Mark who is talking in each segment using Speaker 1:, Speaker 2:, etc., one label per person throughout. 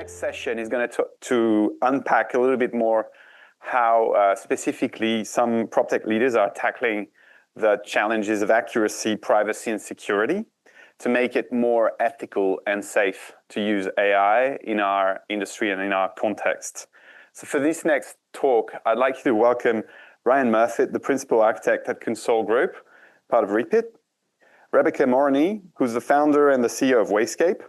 Speaker 1: next session is going to unpack a little bit more how specifically some proptech leaders are tackling the challenges of accuracy, privacy, and security to make it more ethical and safe to use AI in our industry and in our context. So for this next talk, I'd like you to welcome Ryan Murfitt, the principal architect at Console Group, part of Reapit, Rebecca Moroney, who's the founder and the CEO of Wayscape,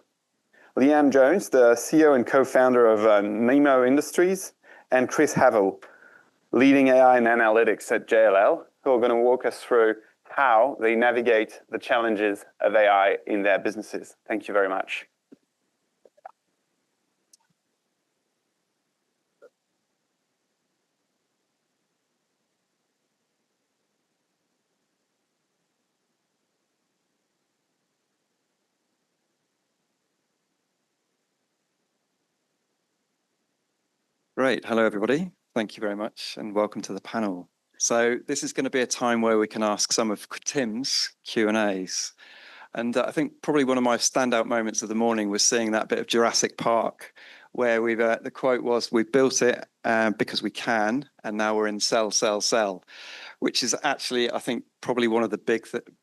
Speaker 1: Leann Jones, the CEO and co-founder of Nimo Industries, and Chris Havill, leading AI and analytics at JLL, who are going to walk us through how they navigate the challenges of AI in their businesses. Thank you very much.
Speaker 2: Great. Hello, everybody. Thank you very much and welcome to the panel. So this is going to be a time where we can ask some of Tim's Q&As. And I think probably one of my standout moments of the morning was seeing that bit of Jurassic Park where the quote was, "We've built it because we can, and now we're in sell, sell, sell," which is actually, I think, probably one of the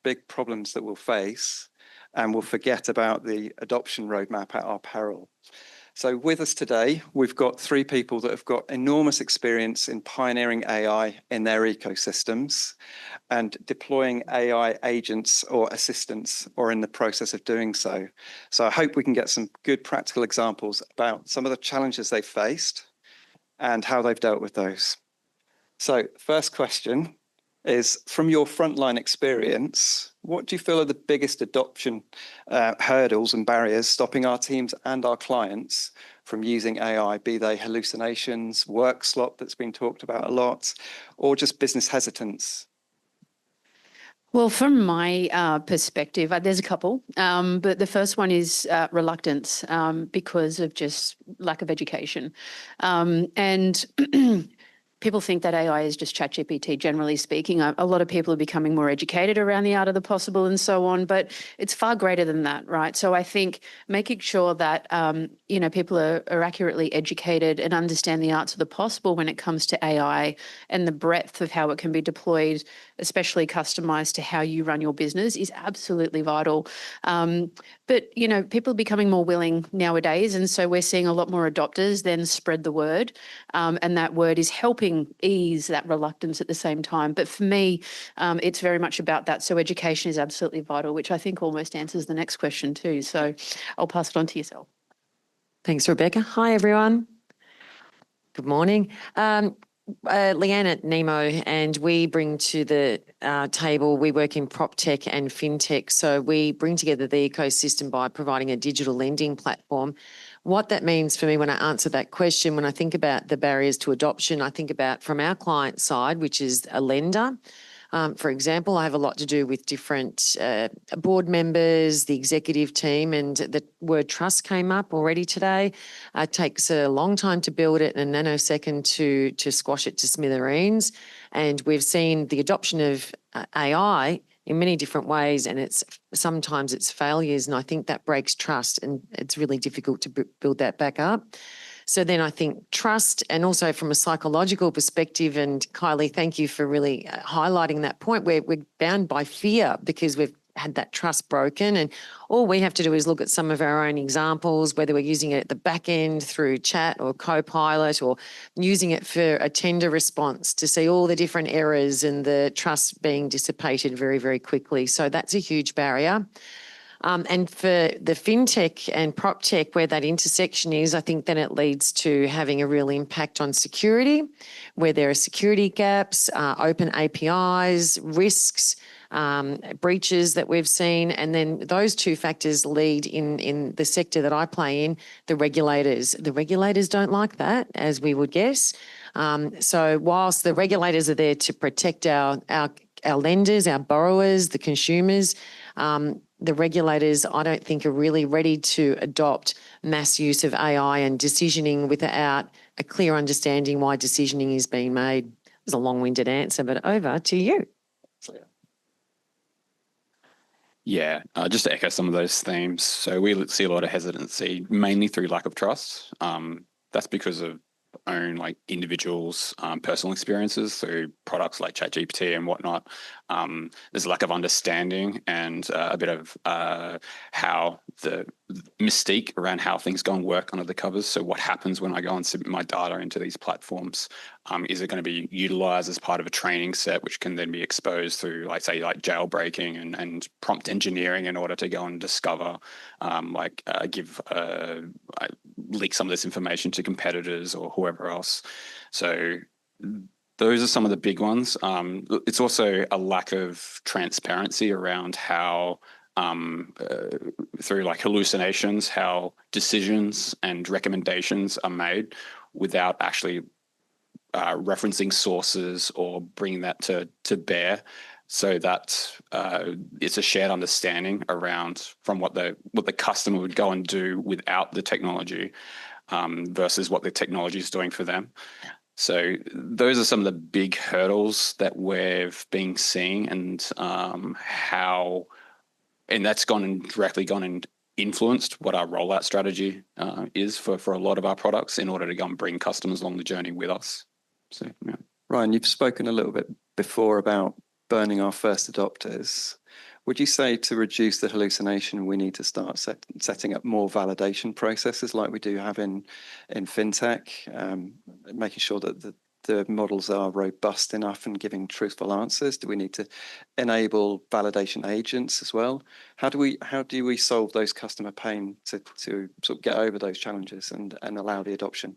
Speaker 2: big problems that we'll face, and we'll forget about the adoption roadmap at our peril. So with us today, we've got three people that have got enormous experience in pioneering AI in their ecosystems and deploying AI agents or assistants or in the process of doing so. So I hope we can get some good practical examples about some of the challenges they've faced and how they've dealt with those. So first question is, from your frontline experience, what do you feel are the biggest adoption hurdles and barriers stopping our teams and our clients from using AI, be they hallucinations, work slop that's been talked about a lot, or just business hesitance?
Speaker 3: Well, from my perspective, there's a couple, but the first one is reluctance because of just lack of education. And people think that AI is just ChatGPT, generally speaking. A lot of people are becoming more educated around the art of the possible and so on, but it's far greater than that, right? So I think making sure that, people are accurately educated and understand the arts of the possible when it comes to AI and the breadth of how it can be deployed, especially customized to how you run your business, is absolutely vital. But, people are becoming more willing nowadays, and so we're seeing a lot more adopters then spread the word, and that word is helping ease that reluctance at the same time. But for me, it's very much about that. So education is absolutely vital, which I think almost answers the next question too. So I'll pass it on to yourself.
Speaker 4: Thanks, Rebecca. Hi, everyone. Good morning. Leann at Nimo, and we bring to the table, we work in proptech and fintech. So we bring together the ecosystem by providing a digital lending platform. What that means for me when I answer that question, when I think about the barriers to adoption, I think about from our client side, which is a lender. For example, I have a lot to do with different board members, the executive team, and the word trust came up already today. It takes a long time to build it and a nanosecond to squash it to smithereens. And we've seen the adoption of AI in many different ways, and sometimes it's failures, and I think that breaks trust, and it's really difficult to build that back up. So then I think trust, and also from a psychological perspective, and Kylie, thank you for really highlighting that point, where we're bound by fear because we've had that trust broken, and all we have to do is look at some of our own examples, whether we're using it at the back end through chat or Copilot, or using it for a tender response to see all the different errors and the trust being dissipated very, very quickly. So that's a huge barrier. And for the fintech and proptech, where that intersection is, I think then it leads to having a real impact on security, where there are security gaps, open APIs, risks, breaches that we've seen. And then those two factors lead in the sector that I play in, the regulators. The regulators don't like that, as we would guess. So whilst the regulators are there to protect our lenders, our borrowers, the consumers, the regulators, I don't think, are really ready to adopt mass use of AI and decisioning without a clear understanding why decisioning is being made. It was a long-winded answer, but over to you.
Speaker 5: Yeah, just to echo some of those themes. So we see a lot of hesitancy, mainly through lack of trust. That's because of own like individuals' personal experiences through products like ChatGPT and whatnot. There's a lack of understanding and a bit of how the mystique around how things go and work under the covers. So what happens when I go and submit my data into these platforms? Is it going to be utilized as part of a training set, which can then be exposed through, like, say, like jailbreaking and prompt engineering in order to go and discover, leak some of this information to competitors or whoever else. So those are some of the big ones. It's also a lack of transparency around how through like hallucinations, how decisions and recommendations are made without actually referencing sources or bringing that to bear, so that it's a shared understanding around from what the customer would go and do without the technology versus what the technology is doing for them. So those are some of the big hurdles that we've been seeing, and that's directly gone and influenced what our rollout strategy is for a lot of our products in order to go and bring customers along the journey with us. So, yeah.
Speaker 2: Ryan, you've spoken a little bit before about burning our first adopters. Would you say to reduce the hallucination, we need to start setting up more validation processes like we do have in fintech, making sure that the models are robust enough and giving truthful answers? Do we need to enable validation agents as well? How do we solve those customer pain to sort of get over those challenges and allow the adoption?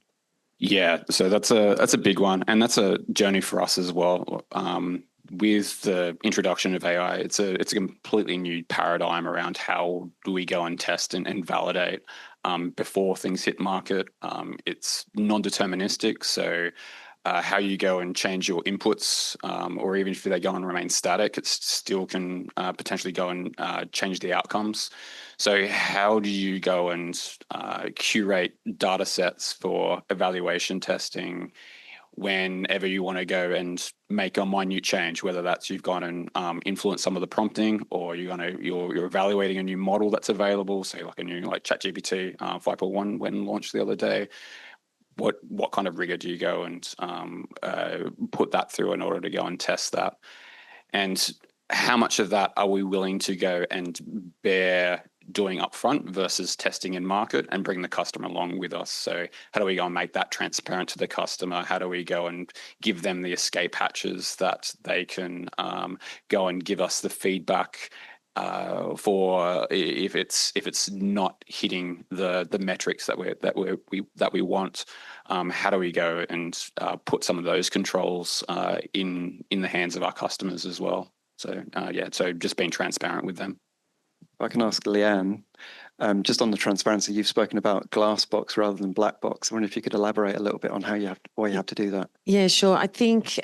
Speaker 5: Yeah, so that's a big one, and that's a journey for us as well. With the introduction of AI, it's a completely new paradigm around how do we go and test and validate before things hit market. It's non-deterministic, so how you go and change your inputs, or even if they go and remain static, it still can potentially go and change the outcomes. So how do you go and curate data sets for evaluation testing whenever you want to go and make a minute change, whether that's you've gone and influenced some of the prompting, or you're evaluating a new model that's available, say like a new ChatGPT 5.1 when launched the other day. What kind of rigor do you go and put that through in order to go and test that? And how much of that are we willing to go and bear doing upfront versus testing in market and bring the customer along with us? So how do we go and make that transparent to the customer? How do we go and give them the escape hatches that they can go and give us the feedback for if it's not hitting the metrics that we want? How do we go and put some of those controls in the hands of our customers as well? So so just being transparent with them.
Speaker 2: If I can ask Leann, just on the transparency, you've spoken about glass box rather than black box. I wonder if you could elaborate a little bit on why you have to do that.
Speaker 4: Yeah, sure. I think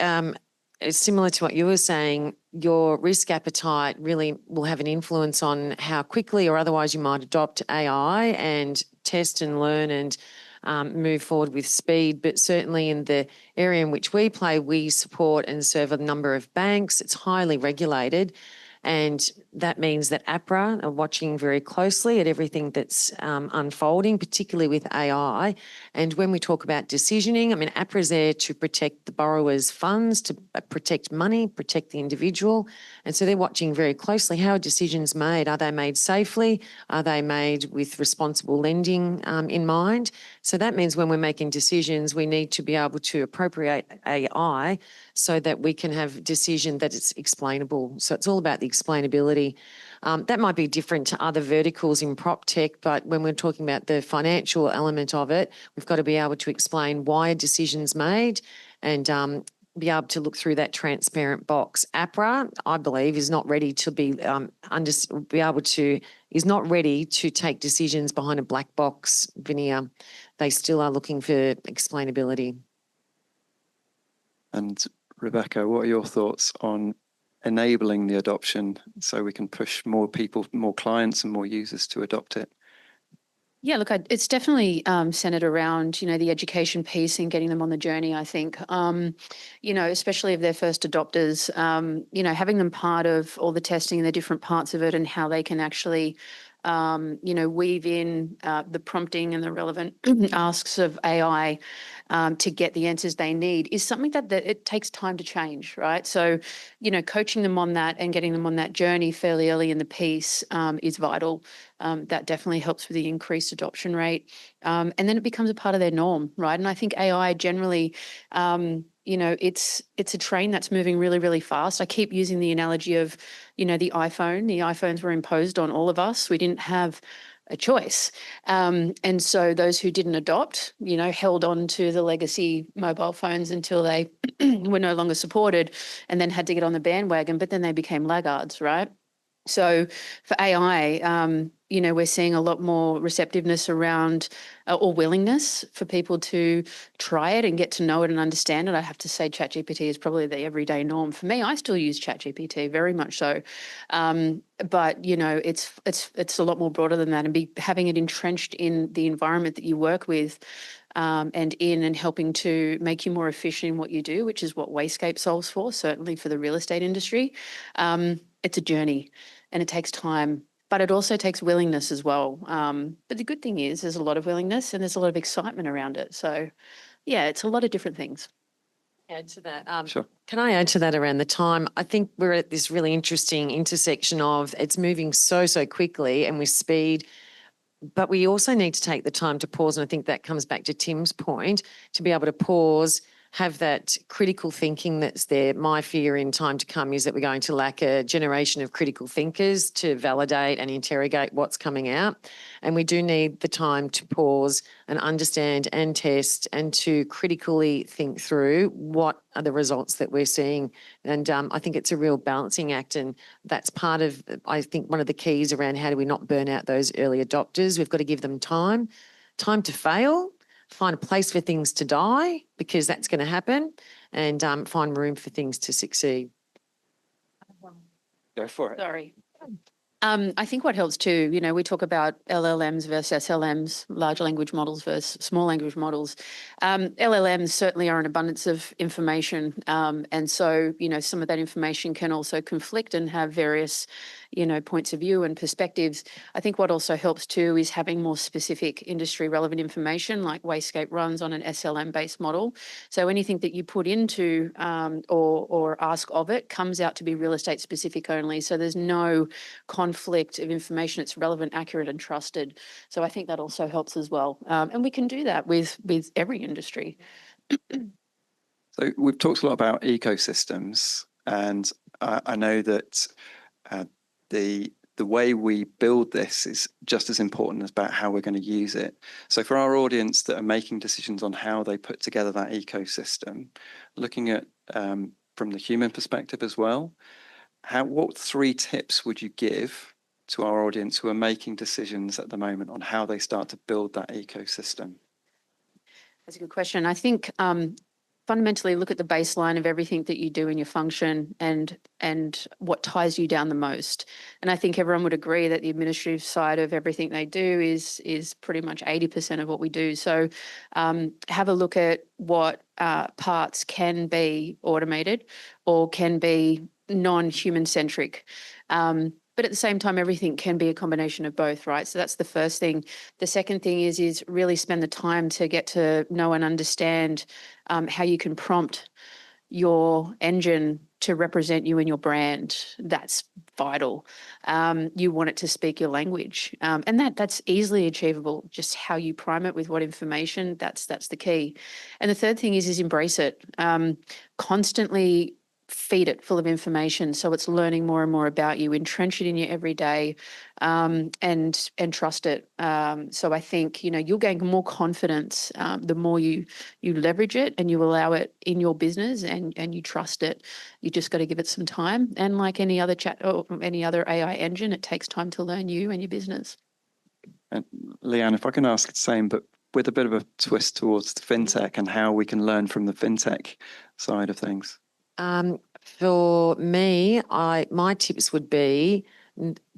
Speaker 4: it's similar to what you were saying. Your risk appetite really will have an influence on how quickly or otherwise you might adopt AI and test and learn and move forward with speed. But certainly in the area in which we play, we support and serve a number of banks. It's highly regulated. And that means that APRA are watching very closely at everything that's unfolding, particularly with AI. And when we talk about decisioning, I mean, APRA is there to protect the borrower's funds, to protect money, protect the individual. And so they're watching very closely. How are decisions made? Are they made safely? Are they made with responsible lending in mind? So that means when we're making decisions, we need to be able to appropriate AI so that we can have decision that it's explainable. So it's all about the explainability. That might be different to other verticals in proptech, but when we're talking about the financial element of it, we've got to be able to explain why a decision's made and be able to look through that transparent box. APRA, I believe, is not ready to is not ready to take decisions behind a black box veneer. They still are looking for explainability.
Speaker 2: And Rebecca, what are your thoughts on enabling the adoption so we can push more people, more clients and more users to adopt it?
Speaker 3: Yeah, look, it's definitely centered around, the education piece and getting them on the journey, I think, especially if they're first adopters, having them part of all the testing and the different parts of it and how they can actually, weave in the prompting and the relevant asks of AI to get the answers they need is something that it takes time to change, right? So, coaching them on that and getting them on that journey fairly early in the piece is vital. That definitely helps with the increased adoption rate. And then it becomes a part of their norm, right? And I think AI generally, it's a train that's moving really, really fast. I keep using the analogy of, the iPhone. The iPhones were imposed on all of us. We didn't have a choice. And so those who didn't adopt, held on to the legacy mobile phones until they were no longer supported and then had to get on the bandwagon, but then they became laggards, right? So for AI, we're seeing a lot more receptiveness around or willingness for people to try it and get to know it and understand it. I have to say ChatGPT is probably the everyday norm. For me, I still use ChatGPT very much so. But, it's a lot more broader than that, and having it entrenched in the environment that you work with and helping to make you more efficient in what you do, which is what Wayscape solves for, certainly for the real estate industry. It's a journey and it takes time, but it also takes willingness as well. But the good thing is there's a lot of willingness and there's a lot of excitement around it. So yeah, it's a lot of different things.
Speaker 4: Add to that.
Speaker 2: Sure.
Speaker 4: Can I add to that around the time? I think we're at this really interesting intersection of it's moving so quickly and with speed, but we also need to take the time to pause. And I think that comes back to Tim's point, to be able to pause, have that critical thinking that's there. My fear in time to come is that we're going to lack a generation of critical thinkers to validate and interrogate what's coming out. And we do need the time to pause and understand and test and to critically think through what are the results that we're seeing. And I think it's a real balancing act. And that's part of, I think, one of the keys around how do we not burn out those early adopters. We've got to give them time to fail, find a place for things to die, because that's going to happen, and find room for things to succeed.
Speaker 2: Go for it.
Speaker 3: Sorry. I think what helps too, we talk about LLMs versus SLMs, large language models versus small language models. LLMs certainly are an abundance of information. And so, some of that information can also conflict and have various, points of view and perspectives. I think what also helps too is having more specific industry relevant information, like Wayscape runs on an SLM based model. So anything that you put into or ask of it comes out to be real estate specific only. So there's no conflict of information. It's relevant, accurate, and trusted. So I think that also helps as well. And we can do that with every industry.
Speaker 2: So we've talked a lot about ecosystems, and I know that the way we build this is just as important as about how we're going to use it. So for our audience that are making decisions on how they put together that ecosystem, looking at from the human perspective as well, what 3 tips would you give to our audience who are making decisions at the moment on how they start to build that ecosystem?
Speaker 3: That's a good question. I think fundamentally look at the baseline of everything that you do in your function and what ties you down the most. And I think everyone would agree that the administrative side of everything they do is pretty much 80% of what we do. So have a look at what parts can be automated or can be non-human centric. But at the same time, everything can be a combination of both, right? So that's the first thing. The second thing is really spend the time to get to know and understand how you can prompt your engine to represent you and your brand. That's vital. You want it to speak your language. And that's easily achievable. Just how you prime it with what information, that's the key. And the third thing is embrace it. Constantly feed it full of information so it's learning more and more about you. Entrench it in your everyday and trust it. So I think you'll gain more confidence the more you leverage it and you allow it in your business and you trust it. You just got to give it some time, and like any other chat or any other AI engine, it takes time to learn you and your business.
Speaker 2: And Leann, if I can ask the same, but with a bit of a twist towards the fintech and how we can learn from the fintech side of things.
Speaker 4: For me, my tips would be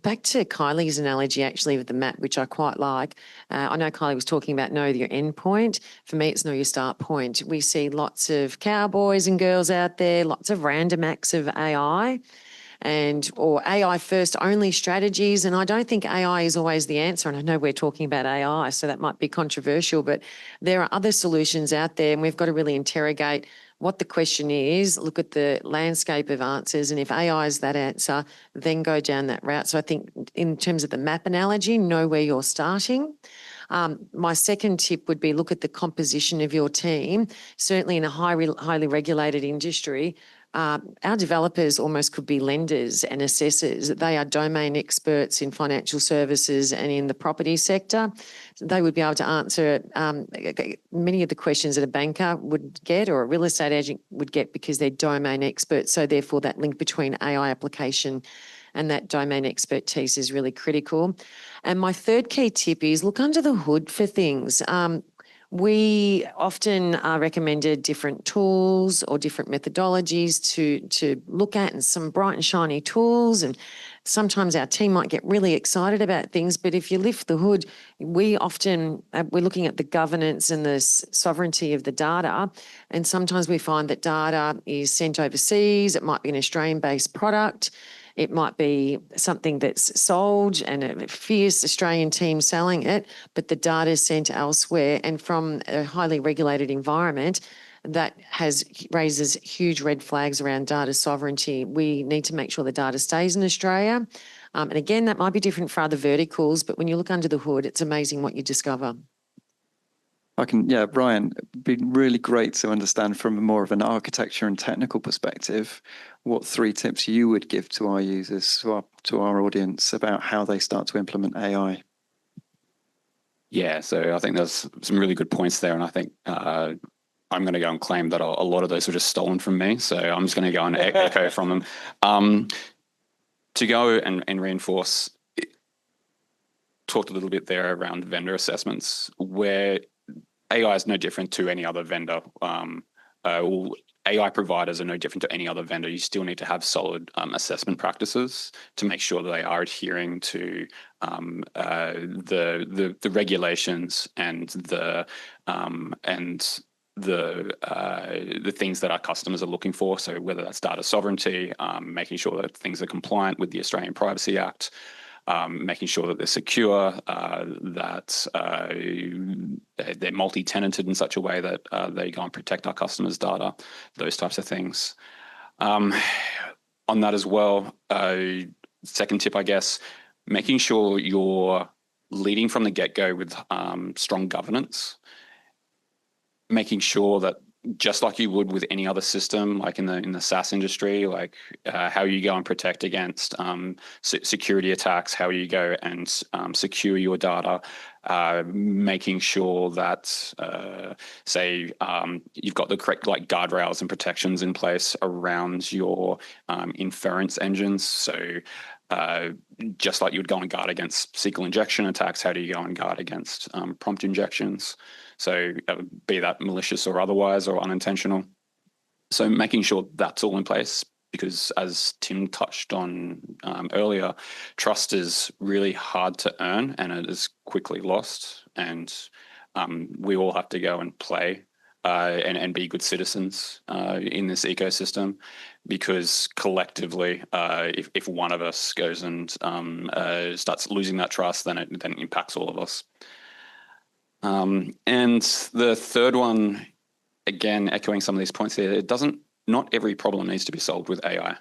Speaker 4: back to Kylie's analogy actually with the map, which I quite like. I know Kylie was talking about know your end point. For me, it's know your start point. We see lots of cowboys and girls out there, lots of random acts of AI or AI first only strategies. And I don't think AI is always the answer. And I know we're talking about AI, so that might be controversial, but there are other solutions out there, and we've got to really interrogate what the question is, look at the landscape of answers, and if AI is that answer, then go down that route. So I think in terms of the map analogy, know where you're starting. My second tip would be look at the composition of your team. Certainly in a highly regulated industry, our developers almost could be lenders and assessors. They are domain experts in financial services and in the property sector. They would be able to answer many of the questions that a banker would get or a real estate agent would get because they're domain experts. So therefore that link between AI application and that domain expertise is really critical. And my third key tip is look under the hood for things. We often are recommended different tools or different methodologies to look at, and some bright and shiny tools. And sometimes our team might get really excited about things, but if you lift the hood, we're looking at the governance and the sovereignty of the data. And sometimes we find that data is sent overseas. It might be an Australian-based product. It might be something that's sold and a fierce Australian team selling it, but the data is sent elsewhere. And from a highly regulated environment, that raises huge red flags around data sovereignty. We need to make sure the data stays in Australia. And again, that might be different for other verticals, but when you look under the hood, it's amazing what you discover.
Speaker 2: Brian, it'd be really great to understand from more of an architecture and technical perspective, what 3 tips you would give to our users, to our audience about how they start to implement AI.
Speaker 5: Yeah, so I think there's some really good points there. And I think I'm going to go and claim that a lot of those were just stolen from me. So I'm just going to go and echo from them. To go and reinforce, talked a little bit there around vendor assessments, where AI is no different to any other vendor. AI providers are no different to any other vendor. You still need to have solid assessment practices to make sure that they are adhering to the regulations and the things that our customers are looking for. So whether that's data sovereignty, making sure that things are compliant with the Australian Privacy Act, making sure that they're secure, that they're multi-tenanted in such a way that they go and protect our customers' data, those types of things. On that as well, second tip, I guess, making sure you're leading from the get-go with strong governance, making sure that just like you would with any other system, like in the SaaS industry, like how you go and protect against security attacks, how you go and secure your data, making sure that, say, you've got the correct guardrails and protections in place around your inference engines. So just like you would go and guard against SQL injection attacks, how do you go and guard against prompt injections? So be that malicious or otherwise or unintentional. So making sure that's all in place, because as Tim touched on earlier, trust is really hard to earn and it is quickly lost. And we all have to go and play and be good citizens in this ecosystem, because collectively, if one of us goes and starts losing that trust, then it impacts all of us. And the third one, again, echoing some of these points here, not every problem needs to be solved with AI.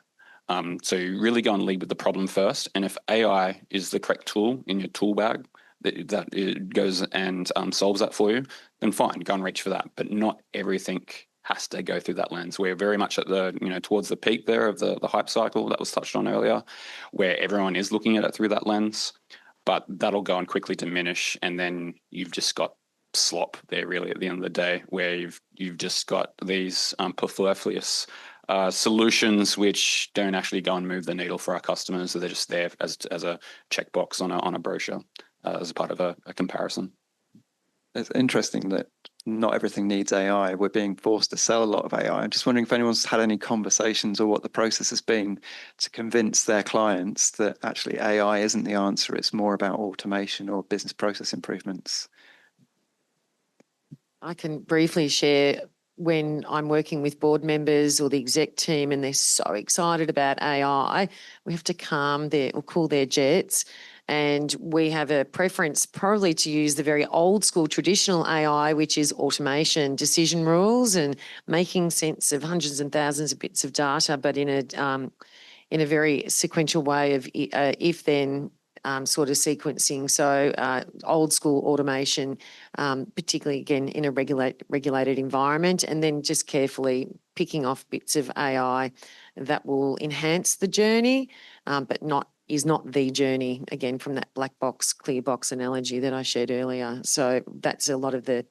Speaker 5: So really go and lead with the problem first. And if AI is the correct tool in your tool bag that it goes and solves that for you, then fine, go and reach for that. But not everything has to go through that lens. We're very much at towards the peak there of the hype cycle that was touched on earlier, where everyone is looking at it through that lens. But that'll go and quickly diminish, and then you've just got slop there really at the end of the day, where you've just got these superfluous solutions which don't actually go and move the needle for our customers. So they're just there as a checkbox on a brochure as part of a comparison.
Speaker 2: it's interesting that not everything needs AI. We're being forced to sell a lot of AI. I'm just wondering if anyone's had any conversations or what the process has been to convince their clients that actually AI isn't the answer. It's more about automation or business process improvements.
Speaker 4: I can briefly share when I'm working with board members or the exec team and they're so excited about AI, we have to calm their or cool their jets. And we have a preference probably to use the very old school traditional AI, which is automation, decision rules, and making sense of hundreds and thousands of bits of data, but in a very sequential way of if-then sort of sequencing. So old school automation, particularly again in a regulated environment, and then just carefully picking off bits of AI that will enhance the journey, but is not the journey, again, from that black box, clear box analogy that I shared earlier. So that's a lot of the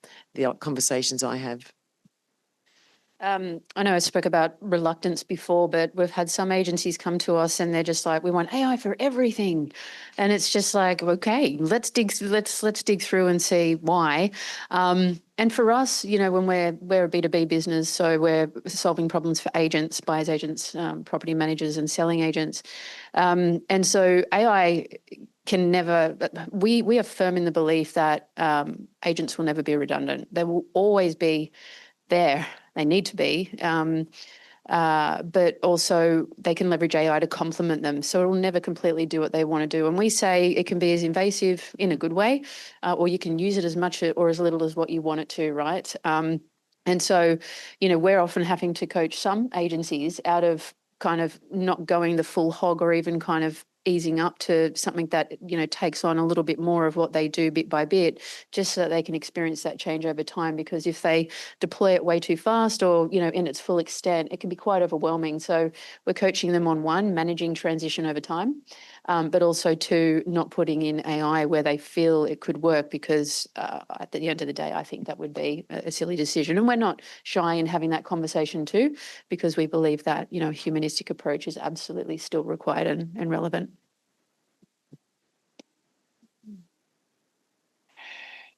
Speaker 4: conversations I have.
Speaker 3: I know I spoke about reluctance before, but we've had some agencies come to us and they're just like, we want AI for everything. And it's just like, okay, let's dig through and see why. And for us, you know, when we're a B2B business, so we're solving problems for agents, buyers agents, property managers and selling agents. And so AI can never, we are firm in the belief that agents will never be redundant. They will always be there. They need to be, but also they can leverage AI to complement them. So it will never completely do what they want to do. And we say it can be as invasive in a good way, or you can use it as much or as little as what you want it to, right? And so, you know, we're often having to coach some agencies out of kind of not going the full hog or even kind of easing up to something that, you know, takes on a little bit more of what they do bit by bit, just so that they can experience that change over time. Because if they deploy it way too fast or, you know, in its full extent, it can be quite overwhelming. So we're coaching them on one, managing transition over time, but also two, not putting in AI where they feel it could work, because at the end of the day, I think that would be a silly decision. And we're not shy in having that conversation too, because we believe that, you know, a humanistic approach is absolutely still required and relevant.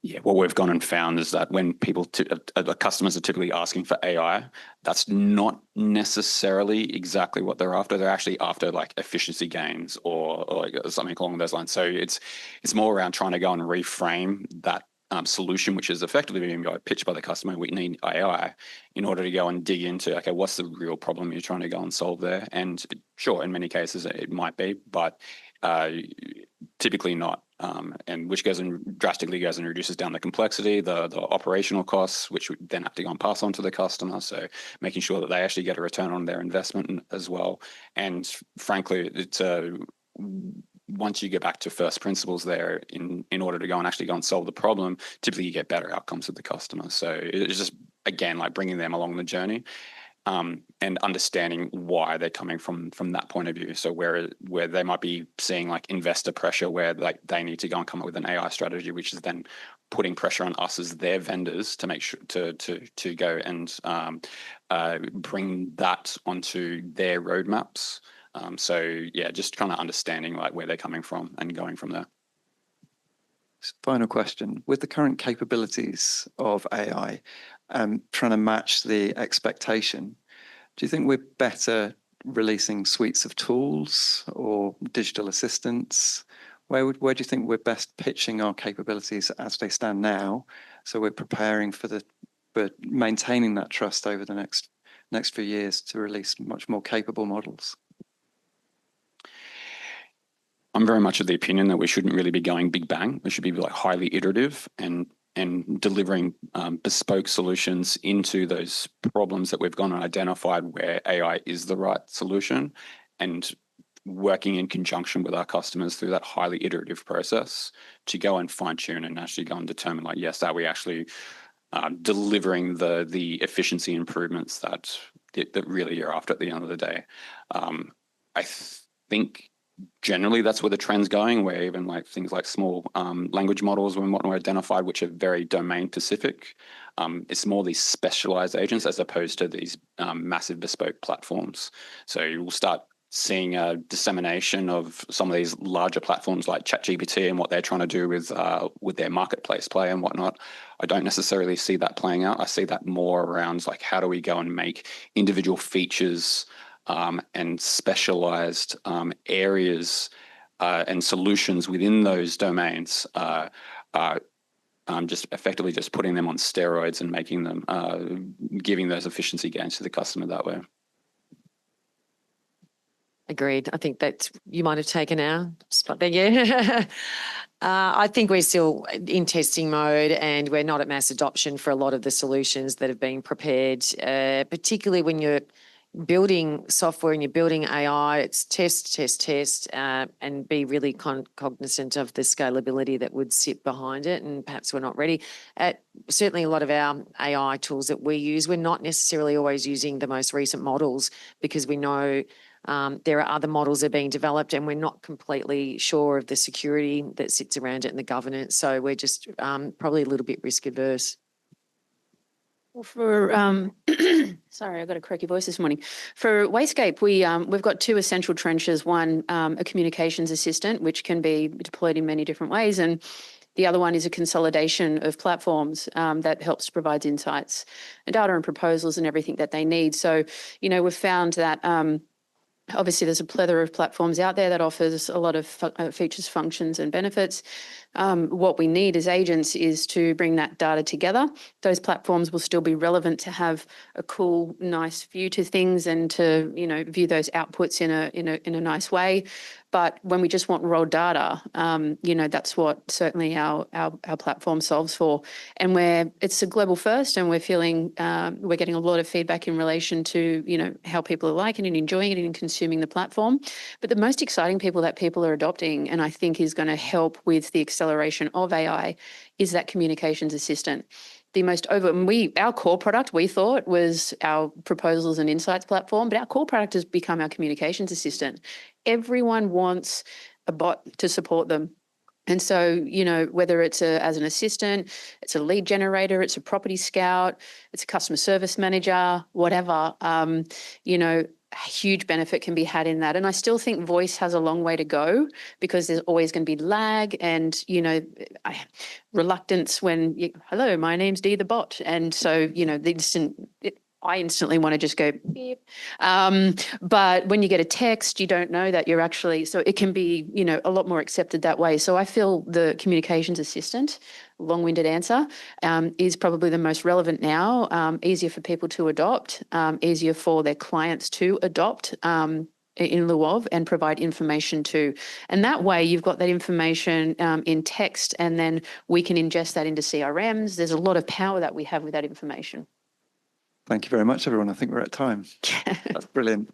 Speaker 5: Yeah, what we've gone and found is that when customers are typically asking for AI, that's not necessarily exactly what they're after. They're actually after like efficiency gains or like something along those lines. So it's more around trying to go and reframe that solution, which is effectively being pitched by the customer. We need AI in order to go and dig into, okay, what's the real problem you're trying to go and solve there? And sure, in many cases it might be, but typically not. And which drastically goes and reduces down the complexity, the operational costs, which we then have to go and pass on to the customer. So making sure that they actually get a return on their investment as well. And frankly, it's once you get back to first principles there in order to go and solve the problem, typically you get better outcomes with the customer. So it's just, again, like bringing them along the journey. And understanding why they're coming from that point of view. So where they might be seeing like investor pressure, where like they need to go and come up with an AI strategy, which is then putting pressure on us as their vendors to make sure to go and bring that onto their roadmaps. So yeah, just kind of understanding like where they're coming from and going from there.
Speaker 2: Final question: with the current capabilities of AI, trying to match the expectation, do you think we're better releasing suites of tools or digital assistants? Where do you think we're best pitching our capabilities as they stand now, so we're preparing but maintaining that trust over the next few years to release much more capable models?
Speaker 5: I'm very much of the opinion that we shouldn't really be going big bang. We should be like highly iterative and delivering bespoke solutions into those problems that we've gone and identified where AI is the right solution, and working in conjunction with our customers through that highly iterative process to go and fine tune and actually go and determine, like, yes, are we actually delivering the efficiency improvements that really you're after at the end of the day. I think generally that's where the trend's going, where even like things like small language models and what were identified, which are very domain specific. It's more these specialized agents as opposed to these massive bespoke platforms. So you'll start seeing a dissemination of some of these larger platforms like ChatGPT and what they're trying to do with their marketplace play and whatnot. I don't necessarily see that playing out. I see that more around like, how do we go and make individual features and specialized areas and solutions within those domains, just effectively just putting them on steroids and making them, giving those efficiency gains to the customer that way.
Speaker 4: Agreed. I think that you might have taken our spot there. Yeah. I think we're still in testing mode and we're not at mass adoption for a lot of the solutions that have been prepared, particularly when you're building software and you're building AI. It's test, and be really cognizant of the scalability that would sit behind it, and perhaps we're not ready. Certainly a lot of our AI tools that we use, we're not necessarily always using the most recent models because we know there are other models that are being developed and we're not completely sure of the security that sits around it and the governance. So we're just probably a little bit risk averse.
Speaker 3: Well, for sorry, I got a croaky voice this morning. For Wayscape, we've got two essential trenches. One, a communications assistant, which can be deployed in many different ways, and the other one is a consolidation of platforms that helps to provide insights and data and proposals and everything that they need. So, we've found that obviously there's a plethora of platforms out there that offers a lot of features, functions and benefits. What we need as agents is to bring that data together. Those platforms will still be relevant to have a cool, nice view to things and to, view those outputs in a nice way. But when we just want raw data, that's what certainly our platform solves for. And it's a global first, and we're feeling we're getting a lot of feedback in relation to how people are liking and enjoying it and consuming the platform. But the most exciting people are adopting, and I think is going to help with the acceleration of AI, is that communications assistant. Our core product, we thought, was our proposals and insights platform, but our core product has become our communications assistant. Everyone wants a bot to support them. And so, whether it's as an assistant, it's a lead generator, it's a property scout, it's a customer service manager, whatever, a huge benefit can be had in that. And I still think voice has a long way to go because there's always going to be lag and, reluctance when, hello, my name's Dee the bot. And so, I instantly want to just go beep. But when you get a text, you don't know that you're actually, so it can be, a lot more accepted that way. So I feel the communications assistant, long-winded answer, is probably the most relevant now, easier for people to adopt, easier for their clients to adopt in lieu of and provide information to. And that way you've got that information in text, and then we can ingest that into CRMs. There's a lot of power that we have with that information.
Speaker 2: Thank you very much, everyone. I think we're at time. That's brilliant.